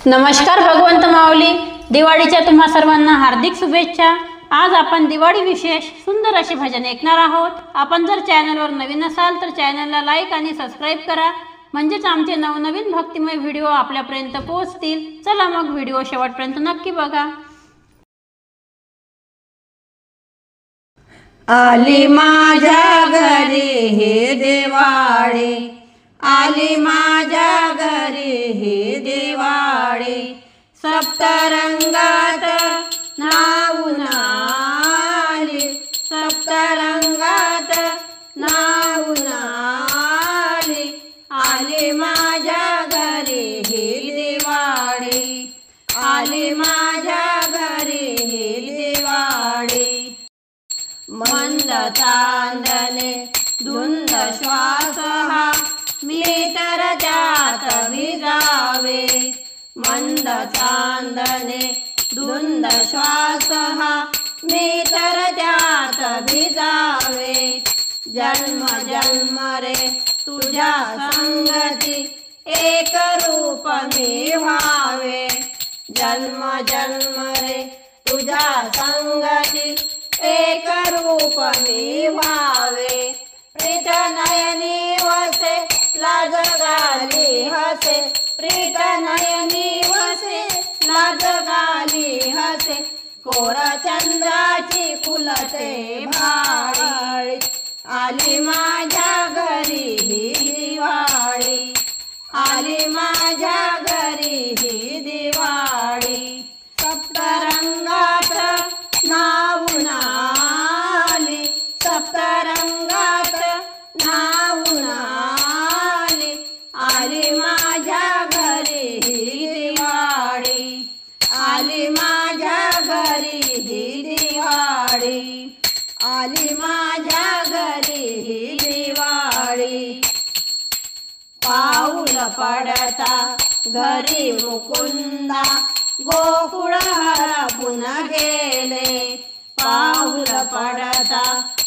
नमस्कार भगवंत माऊली, दिवाळीच्या तुम्हा सर्वांना हार्दिक शुभेच्छा। आज आपण दिवाळी विशेष सुंदर अशी भजन ऐकणार आहोत। आपण जर चॅनलवर नवीन असाल तर चॅनलला लाईक आणि सबस्क्राइब करा, म्हणजेच आमचे नवनवीन भक्तिमय व्हिडिओ आपल्यापर्यंत पोहोचतील। चला मग व्हिडिओ शेवटपर्यंत नक्की बघा। आली माझ्या घरी हे दिवाळी, आली माझ्या घरी हे दिवाळी, सप्तरंगात नावून आली, सप्तरंगात नावून आली, आली माझ्या घरी ही दिवाळी, आली माझ्या घरी ही दिवाळी। मंद चांदणे धुंद श्वास हा, मी तर त्यात भिजावे, मंद चांदणे धुंद श्वास हा, मी तर त्यात भिजावे। जन्म जन्म रे तुझ्या संगती, एक रूप मी व्हावे, जन्म जन्म रे तुझ्या संगती, एक रूप मी व्हावे। प्रीत नयनी वसे लाज गाली हसे, प्रीत नयनी वसे लाज गाली हसे, कोर चंद्राची फुलते भाळी, आली माझ्या घरी ही दिवाळी, आली माझ्या घरी ही दिवाळी। सप्तरंगात नावून आली, सप्तरंगात नावून आली, आली माझ्या घरी ही दिवाळी, आली माझ्या घरी ही दिवाळी, आली माझ्या घरी ही दिवाळी। पाऊल पडता घरी मुकुंदा, गोकुळ हरपून गेले, पाऊल पडता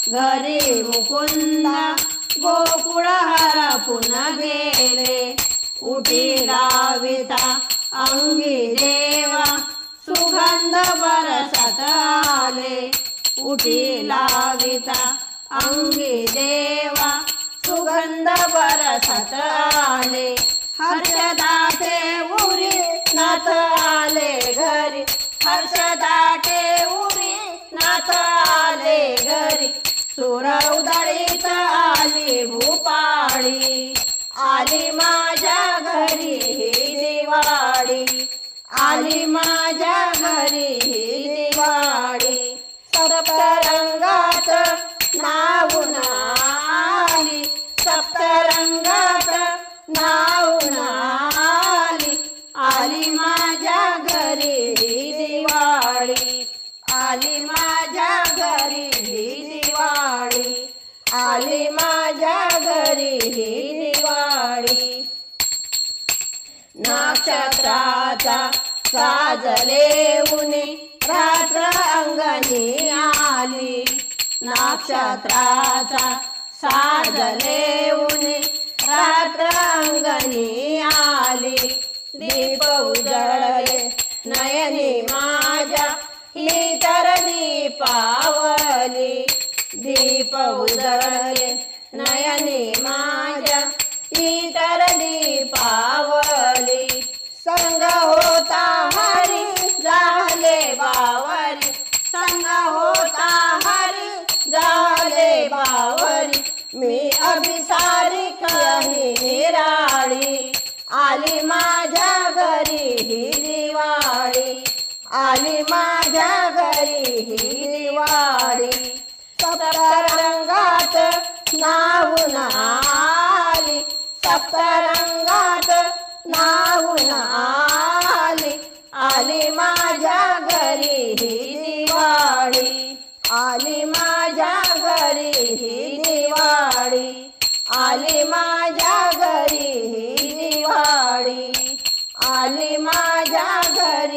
घरी मुकुंदा, गोकुळ हरपून गेले। उठी लाविता अंगी देवा, सुगंध बरसत आले, उठी लाविता अंगी देवा, सुगंध बरसत आले। हर्षदाते उरी नाथ आले घरी, हर्षदाते उरी नाथ आले घरी, सूर उधळीत आली भूपाळी, आली माझ्या घरी ही दिवाळी, आली माझ्या घरी ही दिवाळी। सप्तरंगात नावून आली, सप्तरंगात नावून आली, आली माझ्या घरी ही दिवाळी, आली माझ्या घरी ही दिवाळी, आली माझ्या घरी ही दिवाळी। नक्षत्राचा साजले उनी, रात्र अंगणी आली, नक्षत्राचा साजले उनी, रात्र अंगणी आली। दीप उजळले नयनी माझ्या, ही तर दीपावली, दीप उजळले नयनी माझ्या, ही तर दीपावली। संग होता हरी झाले बावरी, संग होता हरी झाले बावरी, मी अभिसारिक ही निराळी, आली माझ्या घरी ही दिवाळी, आली माझ्या घरी ही दिवाळी। सप्तरंगात नावून आली, सप्तरंगात नावून आली, आली माझ्या घरी ही दिवाळी, आली माझ्या घरी ही दिवाळी, आली माझ्या घरी ही दिवाळी, आली माझ्या घरी